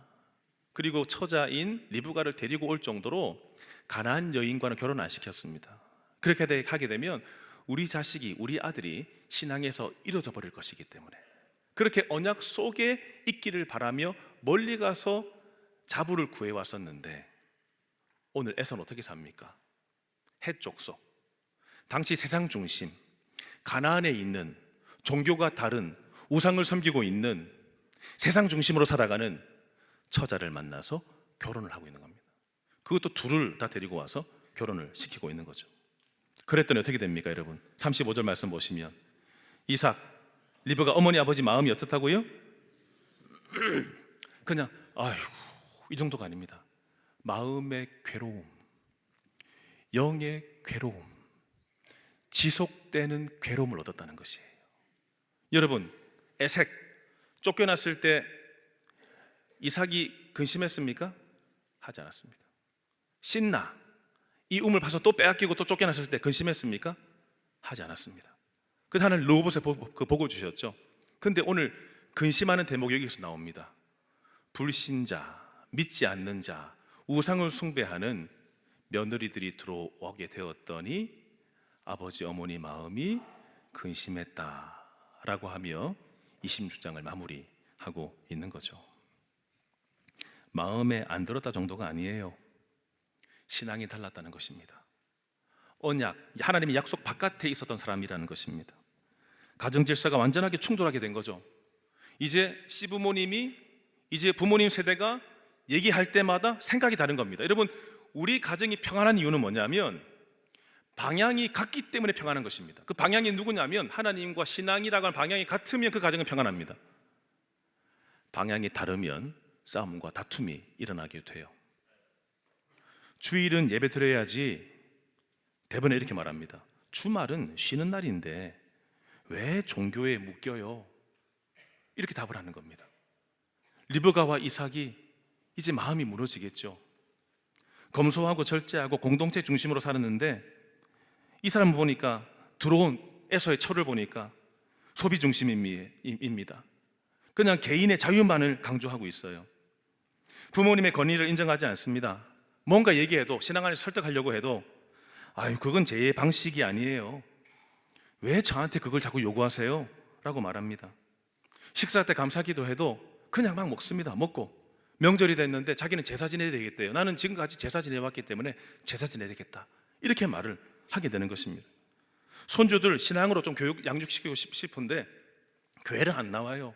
그리고 처자인 리브가를 데리고 올 정도로 가나안 여인과는 결혼 안 시켰습니다. 그렇게 하게 되면 우리 자식이, 우리 아들이 신앙에서 이뤄져 버릴 것이기 때문에 그렇게 언약 속에 있기를 바라며 멀리 가서 자부를 구해왔었는데, 오늘 에서는 어떻게 삽니까? 해쪽 속, 당시 세상 중심, 가나안에 있는 종교가 다른 우상을 섬기고 있는 세상 중심으로 살아가는 처자를 만나서 결혼을 하고 있는 겁니다. 그것도 둘을 다 데리고 와서 결혼을 시키고 있는 거죠. 그랬더니 어떻게 됩니까, 여러분? 35절 말씀 보시면 이삭, 리브가 어머니 아버지 마음이 어떻다고요? 그냥 아이고 이 정도가 아닙니다. 마음의 괴로움, 영의 괴로움, 지속되는 괴로움을 얻었다는 것이에요. 여러분, 에색 쫓겨났을 때 이삭이 근심했습니까? 하지 않았습니다. 신나 이 우물 파서 또 빼앗기고 또 쫓겨났을 때 근심했습니까? 하지 않았습니다. 그래서 하나님 르호봇에 그 복을 주셨죠. 근데 오늘 근심하는 대목이 여기서 나옵니다. 불신자, 믿지 않는 자, 우상을 숭배하는 며느리들이 들어오게 되었더니 아버지 어머니 마음이 근심했다라고 하며 26장을 마무리하고 있는 거죠. 마음에 안 들었다 정도가 아니에요. 신앙이 달랐다는 것입니다. 언약, 하나님의 약속 바깥에 있었던 사람이라는 것입니다. 가정 질서가 완전하게 충돌하게 된 거죠. 이제 시부모님이, 이제 부모님 세대가 얘기할 때마다 생각이 다른 겁니다. 여러분, 우리 가정이 평안한 이유는 뭐냐면 방향이 같기 때문에 평안한 것입니다. 그 방향이 누구냐면 하나님과 신앙이라고 하는 방향이 같으면 그 가정은 평안합니다. 방향이 다르면 싸움과 다툼이 일어나게 돼요. 주일은 예배 드려야지 대번에 이렇게 말합니다. 주말은 쉬는 날인데 왜 종교에 묶여요? 이렇게 답을 하는 겁니다. 리브가와 이삭이 이제 마음이 무너지겠죠. 검소하고 절제하고 공동체 중심으로 살았는데 이 사람을 보니까, 들어온 에서의 철을 보니까 소비 중심입니다. 그냥 개인의 자유만을 강조하고 있어요. 부모님의 권위를 인정하지 않습니다. 뭔가 얘기해도, 신앙 안에 설득하려고 해도 아유 그건 제 방식이 아니에요. 왜 저한테 그걸 자꾸 요구하세요? 라고 말합니다. 식사 때 감사기도 해도 그냥 막 먹습니다. 먹고 명절이 됐는데 자기는 제사 지내야 되겠대요. 나는 지금까지 제사 지내왔기 때문에 제사 지내야 되겠다, 이렇게 말을 하게 되는 것입니다. 손주들 신앙으로 좀 교육 양육시키고 싶은데 교회를 안 나와요.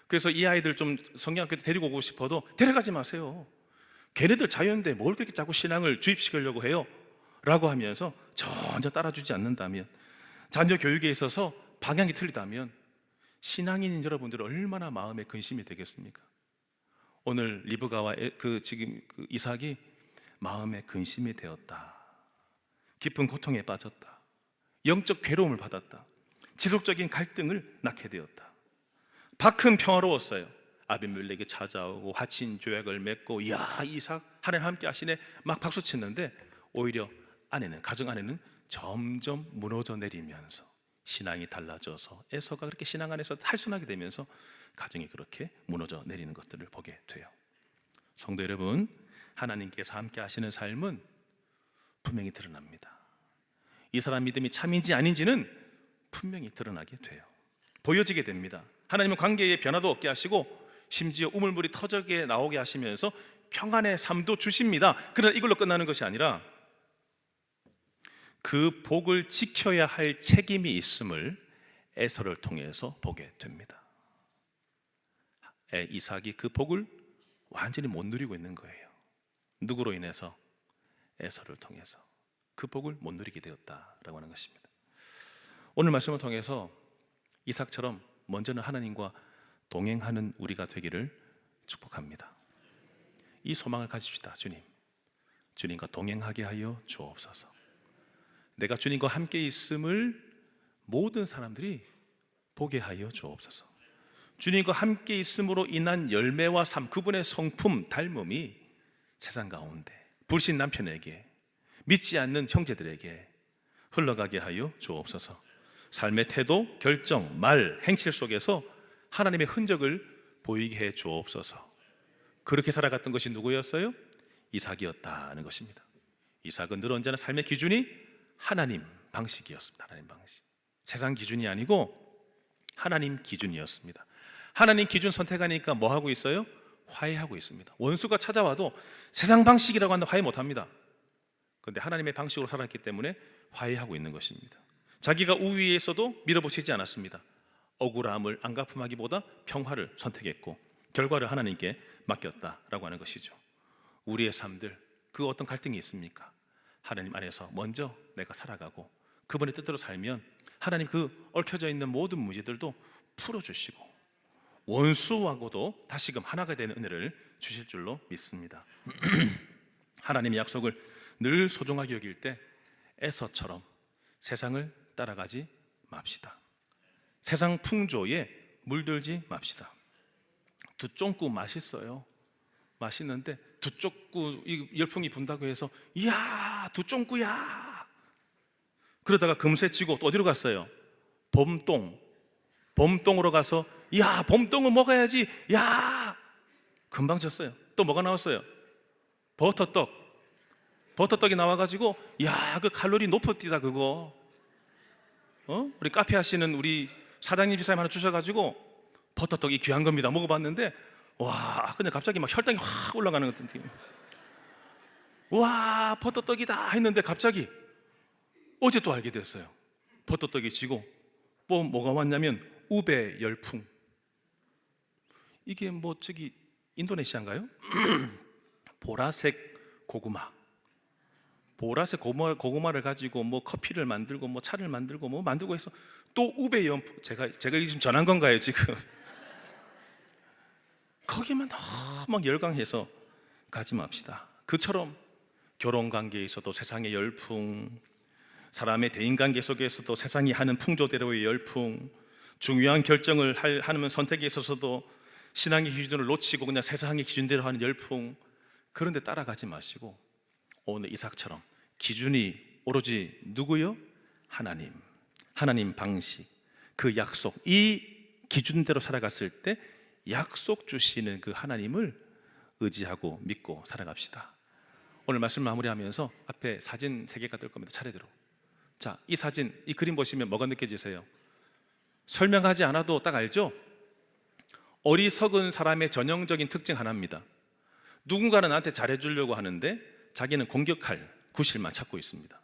그래서 이 아이들 좀 성경학교 데리고 오고 싶어도 데려가지 마세요. 걔네들 자유인데 뭘 그렇게 자꾸 신앙을 주입시키려고 해요? 라고 하면서 전혀 따라주지 않는다면, 자녀 교육에 있어서 방향이 틀리다면 신앙인인 여러분들은 얼마나 마음에 근심이 되겠습니까? 오늘 리브가와 지금 이삭이 마음에 근심이 되었다. 깊은 고통에 빠졌다. 영적 괴로움을 받았다. 지속적인 갈등을 낳게 되었다. 밖은 평화로웠어요. 아비멜렉이 찾아오고 화친 조약을 맺고, 이야 이삭 하나님 함께 하시네 막 박수 쳤는데 오히려 아내는, 가정 안에는 점점 무너져 내리면서 신앙이 달라져서 에서가 그렇게 신앙 안에서 탈순하게 되면서 가정이 그렇게 무너져 내리는 것들을 보게 돼요. 성도 여러분, 하나님께서 함께 하시는 삶은 분명히 드러납니다. 이 사람 믿음이 참인지 아닌지는 분명히 드러나게 돼요. 보여지게 됩니다. 하나님은 관계에 변화도 없게 하시고 심지어 우물물이 터져게 나오게 하시면서 평안의 삶도 주십니다. 그러나 이걸로 끝나는 것이 아니라 그 복을 지켜야 할 책임이 있음을 에서를 통해서 보게 됩니다. 이삭이 그 복을 완전히 못 누리고 있는 거예요. 누구로 인해서? 에서를 통해서 그 복을 못 누리게 되었다라고 하는 것입니다. 오늘 말씀을 통해서 이삭처럼 먼저는 하나님과 동행하는 우리가 되기를 축복합니다. 이 소망을 가집시다. 주님과 동행하게 하여 주옵소서. 내가 주님과 함께 있음을 모든 사람들이 보게 하여 주옵소서. 주님과 함께 있음으로 인한 열매와 삶, 그분의 성품, 닮음이 세상 가운데 불신 남편에게, 믿지 않는 형제들에게 흘러가게 하여 주옵소서. 삶의 태도, 결정, 말, 행실 속에서 하나님의 흔적을 보이게 해 주옵소서. 그렇게 살아갔던 것이 누구였어요? 이삭이었다는 것입니다. 이삭은 늘 언제나 삶의 기준이 하나님 방식이었습니다. 하나님 방식. 세상 기준이 아니고 하나님 기준이었습니다. 하나님 기준 선택하니까 뭐 하고 있어요? 화해하고 있습니다. 원수가 찾아와도 세상 방식이라고 한다 화해 못합니다. 그런데 하나님의 방식으로 살았기 때문에 화해하고 있는 것입니다. 자기가 우위에 있어도 밀어붙이지 않았습니다. 억울함을 안갚음하기보다 평화를 선택했고 결과를 하나님께 맡겼다라고 하는 것이죠. 우리의 삶들 그 어떤 갈등이 있습니까? 하나님 안에서 먼저 내가 살아가고 그분의 뜻대로 살면 하나님 그 얽혀져 있는 모든 문제들도 풀어주시고 원수하고도 다시금 하나가 되는 은혜를 주실 줄로 믿습니다. 하나님의 약속을 늘 소중하게 여길 때 에서처럼 세상을 따라가지 맙시다. 세상 풍조에 물들지 맙시다. 두쫑구 맛있어요. 맛있는데 두쫑구 열풍이 분다고 해서 이야 두쫑구야 그러다가 금세 지고 또 어디로 갔어요? 봄동으로 가서 야 봄동을 먹어야지 야 금방 졌어요. 또 뭐가 나왔어요? 버터떡이 나와가지고 야 그 칼로리 높았디다 그거. 우리 카페 하시는 우리 사장님 비사님 하나 주셔가지고 버터떡이 귀한 겁니다. 먹어봤는데 와 근데 갑자기 막 혈당이 확 올라가는 같은 느낌. 와 버터떡이다 했는데 갑자기 어제 또 알게 됐어요. 버터떡이 지고 또 뭐가 왔냐면 우베 열풍. 이게 뭐 저기 인도네시아인가요? 보라색 고구마를 가지고 뭐 커피를 만들고 뭐 차를 만들고 뭐 만들고 해서 또 우베 열풍. 제가 지금 전한 건가요 지금? 거기만 너무 열광해서 가지 맙시다. 그처럼 결혼 관계에 있어도 세상의 열풍, 사람의 대인관계 속에서도 세상이 하는 풍조대로의 열풍, 중요한 결정을 하는 선택에 있어서도 신앙의 기준을 놓치고 그냥 세상의 기준대로 하는 열풍, 그런데 따라가지 마시고 오늘 이삭처럼 기준이 오로지 누구요? 하나님 방식, 그 약속, 이 기준대로 살아갔을 때 약속 주시는 그 하나님을 의지하고 믿고 살아갑시다. 오늘 말씀 마무리하면서 앞에 사진 3개가 뜰 겁니다. 차례대로. 자, 이 사진, 이 그림 보시면 뭐가 느껴지세요? 설명하지 않아도 딱 알죠? 어리석은 사람의 전형적인 특징 하나입니다. 누군가는 나한테 잘해주려고 하는데 자기는 공격할 구실만 찾고 있습니다.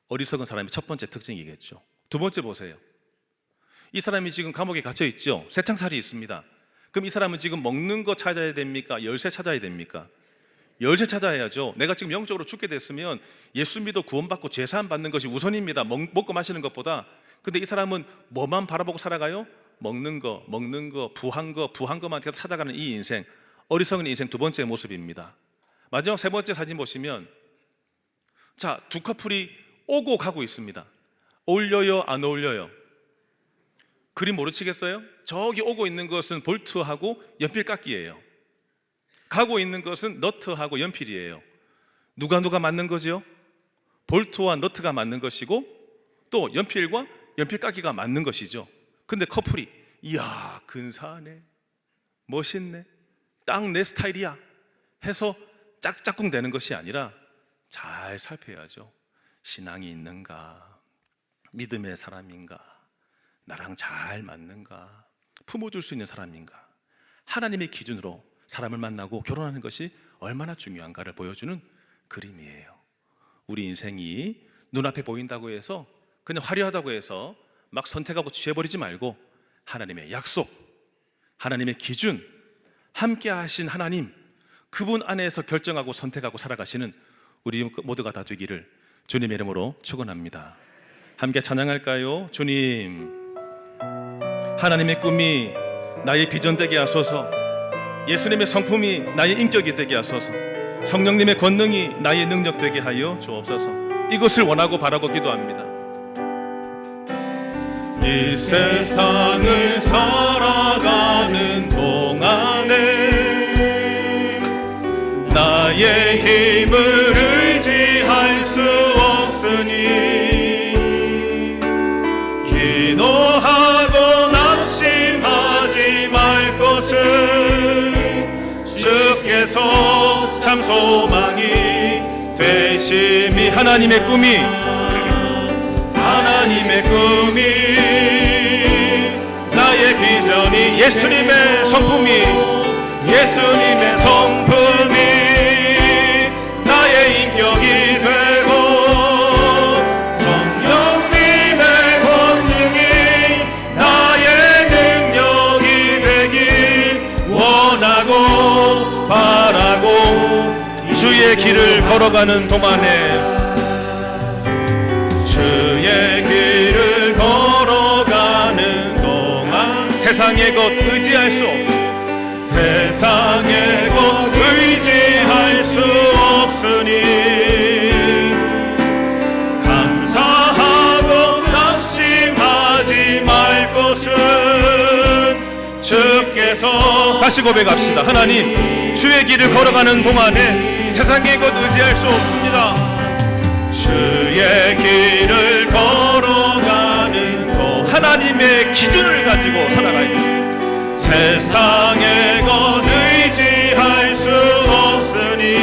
어리석은 사람의 첫 번째 특징이겠죠. 두 번째 보세요. 이 사람이 지금 감옥에 갇혀 있죠. 쇠창살이 있습니다. 그럼 이 사람은 지금 먹는 거 찾아야 됩니까? 열쇠 찾아야 됩니까? 열쇠 찾아야죠. 내가 지금 영적으로 죽게 됐으면 예수 믿어 구원받고 제사함 받는 것이 우선입니다. 먹고 마시는 것보다. 근데 이 사람은 뭐만 바라보고 살아가요? 먹는 거, 부한 거만 계속 찾아가는 이 인생, 어리석은 인생 두 번째 모습입니다. 마지막 세 번째 사진 보시면, 자, 두 커플이 오고 가고 있습니다. 어울려요, 안 어울려요? 그림 모르시겠어요? 저기 오고 있는 것은 볼트하고 연필 깎기예요. 가고 있는 것은 너트하고 연필이에요. 누가 맞는 거죠? 볼트와 너트가 맞는 것이고 또 연필과 연필깎이가 맞는 것이죠. 근데 커플이 이야 근사하네, 멋있네, 딱 내 스타일이야 해서 짝짝꿍 되는 것이 아니라 잘 살펴야죠. 신앙이 있는가, 믿음의 사람인가, 나랑 잘 맞는가, 품어줄 수 있는 사람인가. 하나님의 기준으로 사람을 만나고 결혼하는 것이 얼마나 중요한가를 보여주는 그림이에요. 우리 인생이 눈앞에 보인다고 해서 그냥 화려하다고 해서 막 선택하고 취해버리지 말고 하나님의 약속, 하나님의 기준, 함께 하신 하나님, 그분 안에서 결정하고 선택하고 살아가시는 우리 모두가 다 되기를 주님의 이름으로 축원합니다. 함께 찬양할까요? 주님, 하나님의 꿈이 나의 비전 되게 하소서, 예수님의 성품이 나의 인격이 되게 하소서, 성령님의 권능이 나의 능력 되게 하여 주옵소서. 이것을 원하고 바라고 기도합니다. 이 세상을 살아가는 동안에 나의 힘을 의지할 수 없으니 기도하고 낙심하지 말 것은 주께서 참 소망이 되심이. 하나님의 꿈이 나의 비전이 예수님의 성품이 나의 인격이 되고 성령님의 권능이 나의 능력이 되길 원하고 바라고 주의 길을 걸어가는 동안에, 주의 길을 걸어가는 동안 세상의 것 의지할 수 없어, 세상의 것 의지할 수 없으니 감사하고 낙심하지 말 것은 주께서. 다시 고백합시다. 하나님, 주의 길을 걸어가는 동안에 세상의 것 의지할 수 없습니다. 주의 길을 걸어가는 도 하나님의 기준을 가지고 살아가야 됩니다. 세상의 것 의지할 수 없으니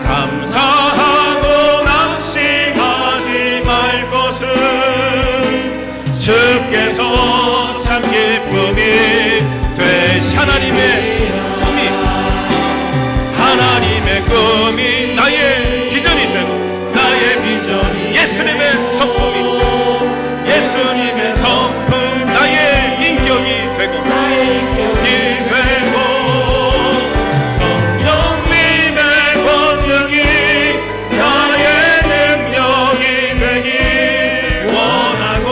감사하고 낙심하지 말 것은 주께서 참 기쁨이 되시. 하나님의 꿈이 나의 비전이 되고 나의 비전이 예수님의 성품이 예수님의 성품 나의 인격이 되고 성령님의 권능이 나의 능력이 되길 원하고.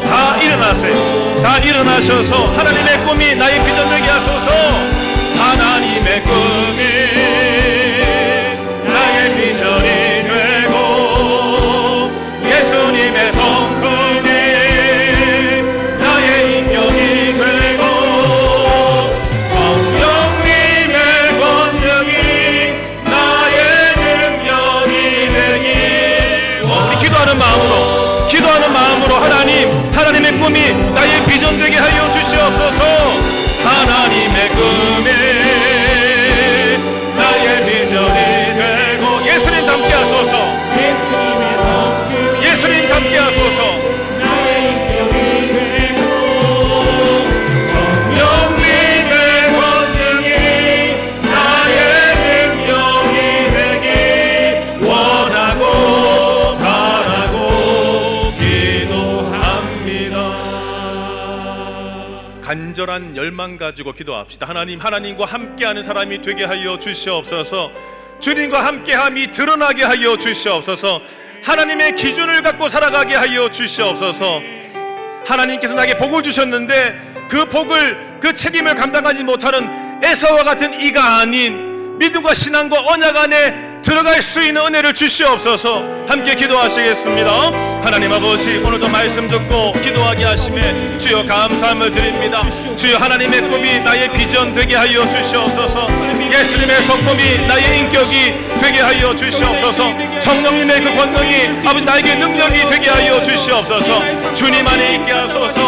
다 일어나세요. 다 일어나셔서 하나님의 꿈이 나의 비전 되게 하소서. 하나님의 꿈이 나의 비전이 되고 예수님의 성품이 나의 인격이 되고 성령님의 권능이 나의 능력이 되길. 우리 기도하는 마음으로 하나님의 꿈이 나의 비전 되게 하여 주시옵소서. 하나님의 꿈이 나의 비전이 되고 예수님 닮게 하소서. 예수님 닮게 하소서. 성령님의 권능이 나의 능력이 되길 원하고 바라고 기도합니다. 간절한 열망 가지고 기도합시다. 하나님과 함께하는 사람이 되게 하여 주시옵소서. 주님과 함께함이 드러나게 하여 주시옵소서. 하나님의 기준을 갖고 살아가게 하여 주시옵소서. 하나님께서 나에게 복을 주셨는데 그 복을, 그 책임을 감당하지 못하는 에사와 같은 이가 아닌 믿음과 신앙과 언약 안에 들어갈 수 있는 은혜를 주시옵소서. 함께 기도하시겠습니다. 하나님 아버지, 오늘도 말씀 듣고 기도하게 하심에 주여 감사함을 드립니다. 주여 하나님의 꿈이 나의 비전 되게 하여 주시옵소서. 예수님의 성품이 나의 인격이 되게 하여 주시옵소서. 성령님의 그 권능이 아버지 나에게 능력이 되게 하여 주시옵소서. 주님 안에 있게 하소서.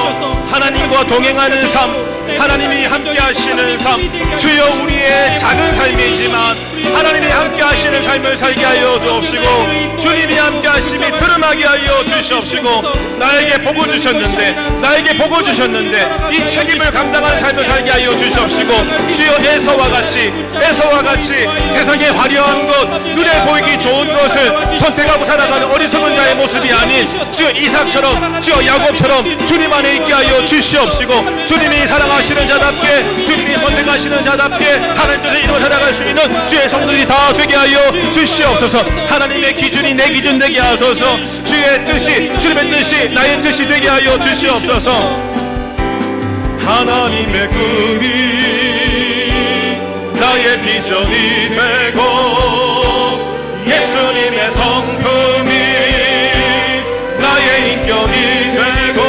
하나님과 동행하는 삶, 하나님이 함께 하시는 삶, 주여 우리의 작은 삶이지만 하나님이 함께 하시는 삶을 살게 하여 주옵시고, 주님이 함께 하심이 드러나게 하여 주시옵시고, 나에게 복을 주셨는데 이 책임을 감당하는 삶을 살게 하여 주시옵시고, 주여 에서와 같이 세상에 화려한 것, 눈에 보이기 좋은 것을 선택하고 살아가는 어리석은 자의 모습이 아닌 주여 이삭처럼, 주여 야곱처럼 주님 안에 있게 하여 주시옵시고, 주님이 사랑하시는 자답게, 주님이 선택하시는 자답게 하나님 뜻을 이루어 살아갈 수 있는 주의 성도들이 다 되게 하여 주시옵소서. 하나님의 기준이 내 기준 되게 하소서. 주의 뜻이, 주님의 뜻이 나의 뜻이 되게 하여 주시옵소서. 하나님의 꿈이 나의 비전이 되고, 예수님의 성품이 나의 인격이 되고,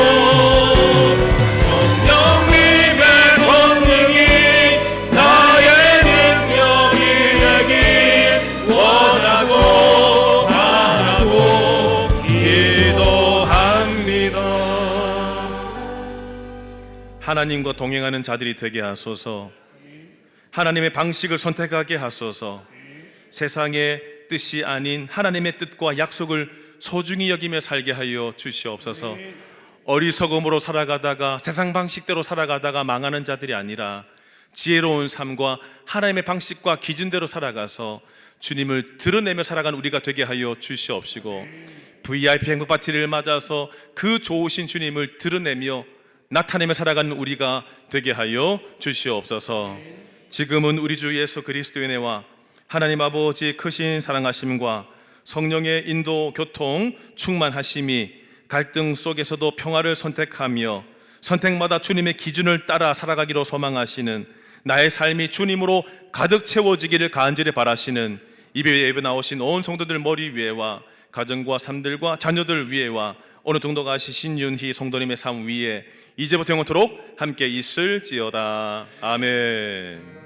성령님의 권능이 나의 능력이 되길 원하고 바라고 기도합니다. 하나님과 동행하는 자들이 되게 하소서. 하나님의 방식을 선택하게 하소서. 세상의 뜻이 아닌 하나님의 뜻과 약속을 소중히 여기며 살게 하여 주시옵소서. 어리석음으로 살아가다가 세상 방식대로 살아가다가 망하는 자들이 아니라 지혜로운 삶과 하나님의 방식과 기준대로 살아가서 주님을 드러내며 살아가는 우리가 되게 하여 주시옵시고, VIP 행복 파티를 맞아서 그 좋으신 주님을 드러내며 나타내며 살아가는 우리가 되게 하여 주시옵소서. 지금은 우리 주 예수 그리스도의 은혜와 하나님 아버지 크신 사랑하심과 성령의 인도 교통 충만하심이 갈등 속에서도 평화를 선택하며 선택마다 주님의 기준을 따라 살아가기로 소망하시는 나의 삶이 주님으로 가득 채워지기를 간절히 바라시는 예배 나오신 온 성도들 머리 위에와 가정과 삶들과 자녀들 위에와 어느 정도 가시 신윤희 성도님의 삶 위에 이제부터 영원토록 함께 있을지어다. 아멘.